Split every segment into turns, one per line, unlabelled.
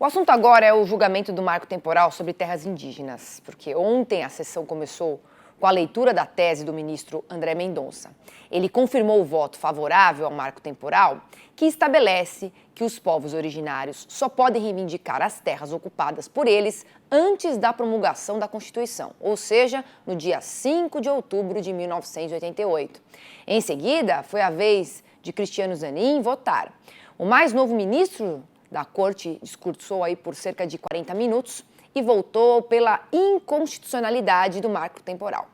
O assunto agora é o julgamento do marco temporal sobre terras indígenas, porque ontem a sessão começou com a leitura da tese do ministro André Mendonça. Ele confirmou o voto favorável ao marco temporal, que estabelece que os povos originários só podem reivindicar as terras ocupadas por eles antes da promulgação da Constituição, ou seja, no dia 5 de outubro de 1988. Em seguida, foi a vez de Cristiano Zanin votar. O mais novo ministro da Corte discursou aí por cerca de 40 minutos e votou pela inconstitucionalidade do marco temporal.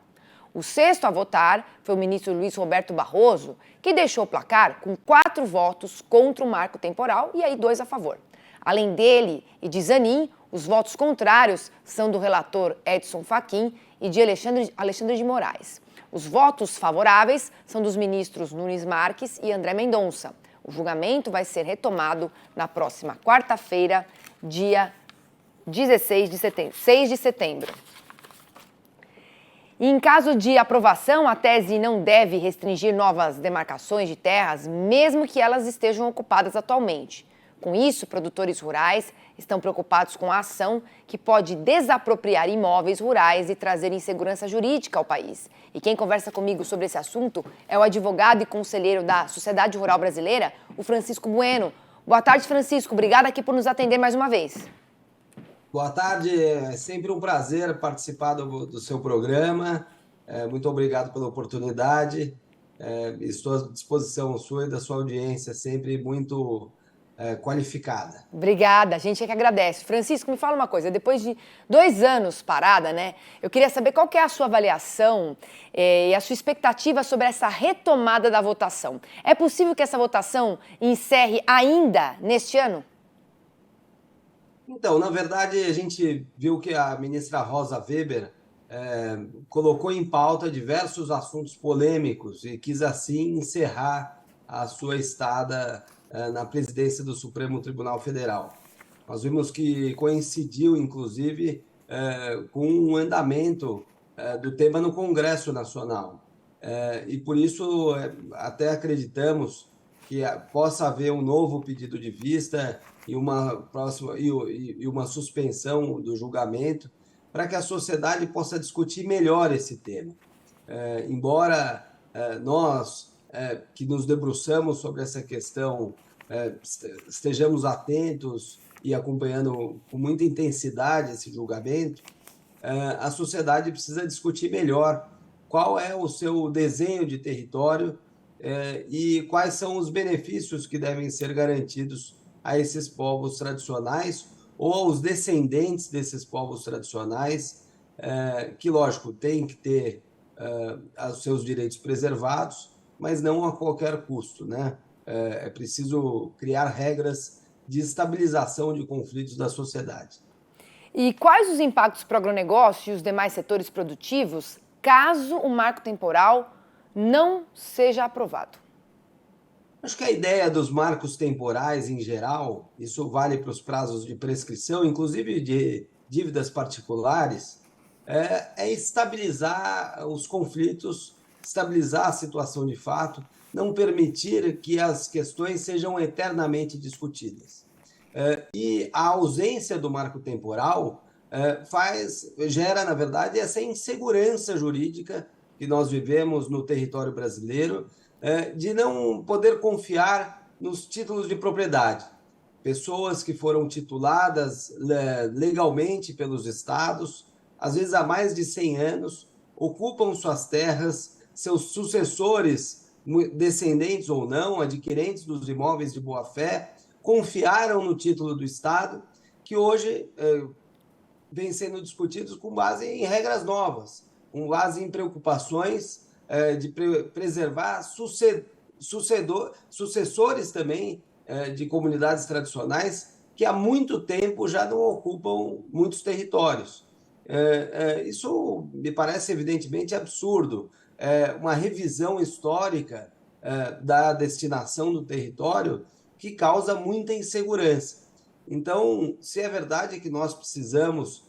O sexto a votar foi o ministro Luiz Roberto Barroso, que deixou o placar com 4 votos contra o marco temporal e aí 2 a favor. Além dele e de Zanin, os votos contrários são do relator Edson Fachin e de Alexandre de Moraes. Os votos favoráveis são dos ministros Nunes Marques e André Mendonça. O julgamento vai ser retomado na próxima quarta-feira, dia 6 de setembro. E em caso de aprovação, a tese não deve restringir novas demarcações de terras, mesmo que elas estejam ocupadas atualmente. Com isso, produtores rurais estão preocupados com a ação que pode desapropriar imóveis rurais e trazer insegurança jurídica ao país. E quem conversa comigo sobre esse assunto é o advogado e conselheiro da Sociedade Rural Brasileira, o Francisco Bueno. Boa tarde, Francisco. Obrigada aqui por nos atender mais uma vez.
Boa tarde, é sempre um prazer participar do seu programa. Muito obrigado pela oportunidade. Estou à disposição sua e da sua audiência, sempre muito qualificada.
Obrigada, a gente é que agradece. Francisco, me fala uma coisa, depois de 2 anos parada, né? Eu queria saber qual que é a sua avaliação e a sua expectativa sobre essa retomada da votação. É possível que essa votação encerre ainda neste ano?
Então, na verdade, a gente viu que a ministra Rosa Weber colocou em pauta diversos assuntos polêmicos e quis, assim, encerrar a sua estada na presidência do Supremo Tribunal Federal. Nós vimos que coincidiu, inclusive, com um andamento do tema no Congresso Nacional. E, por isso, até acreditamos que possa haver um novo pedido de vista e uma suspensão do julgamento para que a sociedade possa discutir melhor esse tema. Embora nós, que nos debruçamos sobre essa questão, estejamos atentos e acompanhando com muita intensidade esse julgamento, a sociedade precisa discutir melhor qual é o seu desenho de território e quais são os benefícios que devem ser garantidos a esses povos tradicionais ou aos descendentes desses povos tradicionais, que, lógico, têm que ter os seus direitos preservados, mas não a qualquer custo, né? É preciso criar regras de estabilização de conflitos da sociedade.
E quais os impactos para o agronegócio e os demais setores produtivos caso o marco temporal não seja aprovado?
Acho que a ideia dos marcos temporais, em geral, isso vale para os prazos de prescrição, inclusive de dívidas particulares, é estabilizar os conflitos, estabilizar a situação de fato, não permitir que as questões sejam eternamente discutidas. E a ausência do marco temporal gera, na verdade, essa insegurança jurídica que nós vivemos no território brasileiro, de não poder confiar nos títulos de propriedade. Pessoas que foram tituladas legalmente pelos estados, às vezes há mais de 100 anos, ocupam suas terras, seus sucessores, descendentes ou não, adquirentes dos imóveis de boa-fé, confiaram no título do Estado, que hoje vem sendo discutidos com base em regras novas, com base em preocupações de preservar sucessores também de comunidades tradicionais que há muito tempo já não ocupam muitos territórios. Isso me parece evidentemente absurdo. Uma revisão histórica da destinação do território que causa muita insegurança. Então, se é verdade que nós precisamos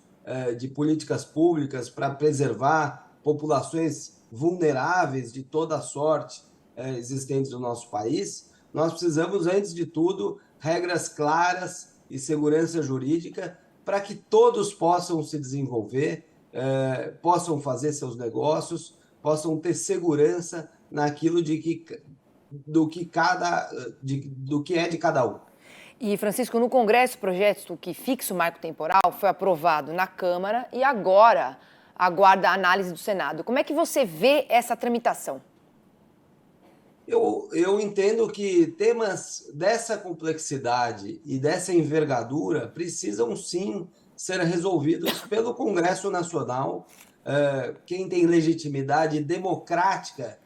de políticas públicas para preservar populações vulneráveis de toda a sorte existentes no nosso país, nós precisamos, antes de tudo, regras claras e segurança jurídica para que todos possam se desenvolver, possam fazer seus negócios, possam ter segurança naquilo do que é de cada um.
E, Francisco, no Congresso, o projeto que fixa o marco temporal foi aprovado na Câmara e agora aguarda a análise do Senado. Como é que você vê essa tramitação?
Eu entendo que temas dessa complexidade e dessa envergadura precisam, sim, ser resolvidos pelo Congresso Nacional. Quem tem legitimidade democrática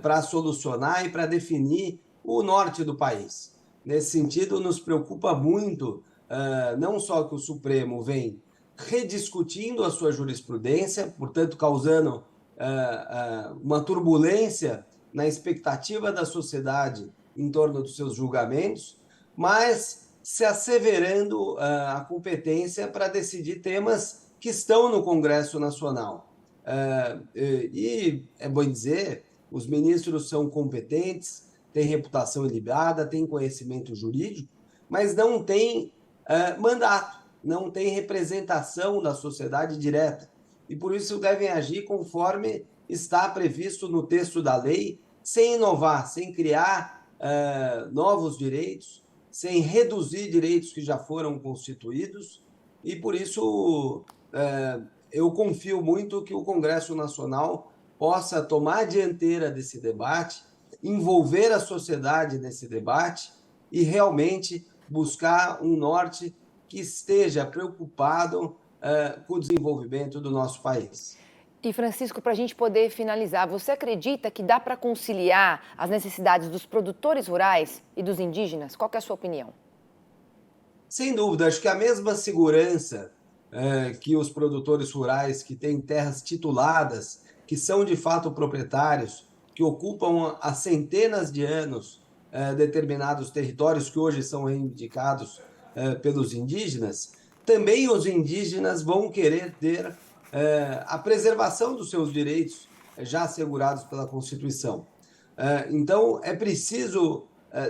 para solucionar e para definir o norte do país. Nesse sentido, nos preocupa muito não só que o Supremo vem rediscutindo a sua jurisprudência, portanto, causando uma turbulência na expectativa da sociedade em torno dos seus julgamentos, mas se asseverando a competência para decidir temas que estão no Congresso Nacional. E é bom dizer, os ministros são competentes, têm reputação ilibada, têm conhecimento jurídico, mas não têm mandato, não têm representação da sociedade direta. E por isso devem agir conforme está previsto no texto da lei, sem inovar, sem criar novos direitos, sem reduzir direitos que já foram constituídos. E por isso eu confio muito que o Congresso Nacional possa tomar a dianteira desse debate, envolver a sociedade nesse debate e realmente buscar um norte que esteja preocupado com o desenvolvimento do nosso país.
E, Francisco, para a gente poder finalizar, você acredita que dá para conciliar as necessidades dos produtores rurais e dos indígenas? Qual que é a sua opinião?
Sem dúvida, acho que a mesma segurança que os produtores rurais que têm terras tituladas, que são de fato proprietários, que ocupam há centenas de anos determinados territórios que hoje são reivindicados pelos indígenas, também os indígenas vão querer ter a preservação dos seus direitos já assegurados pela Constituição. Então, é preciso,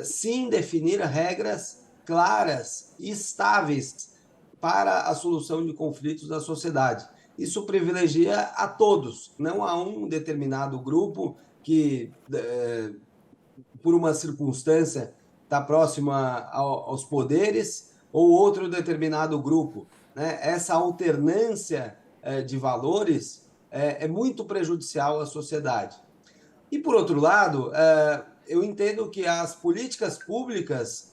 sim, definir regras claras e estáveis para a solução de conflitos da sociedade. Isso privilegia a todos, não a um determinado grupo que, por uma circunstância, está próximo aos poderes, ou outro determinado grupo. Essa alternância de valores é muito prejudicial à sociedade. E, por outro lado, eu entendo que as políticas públicas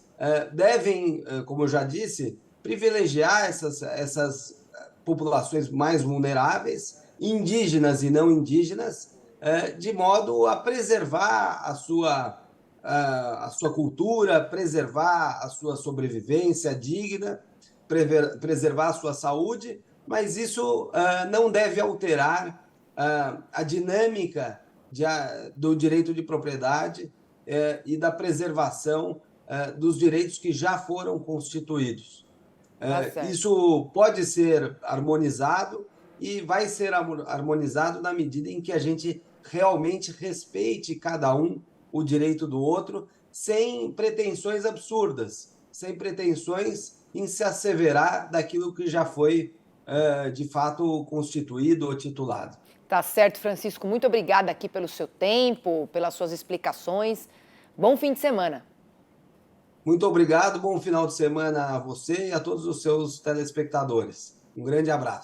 devem, como eu já disse, privilegiar essas populações mais vulneráveis, indígenas e não indígenas, de modo a preservar a sua cultura, preservar a sua sobrevivência digna, preservar a sua saúde, mas isso não deve alterar a dinâmica do direito de propriedade e da preservação dos direitos que já foram constituídos. Isso pode ser harmonizado e vai ser harmonizado na medida em que a gente realmente respeite cada um o direito do outro, sem pretensões absurdas, sem pretensões em se asseverar daquilo que já foi de fato constituído ou titulado.
Tá certo, Francisco. Muito obrigada aqui pelo seu tempo, pelas suas explicações. Bom fim de semana.
Muito obrigado, bom final de semana a você e a todos os seus telespectadores. Um grande abraço.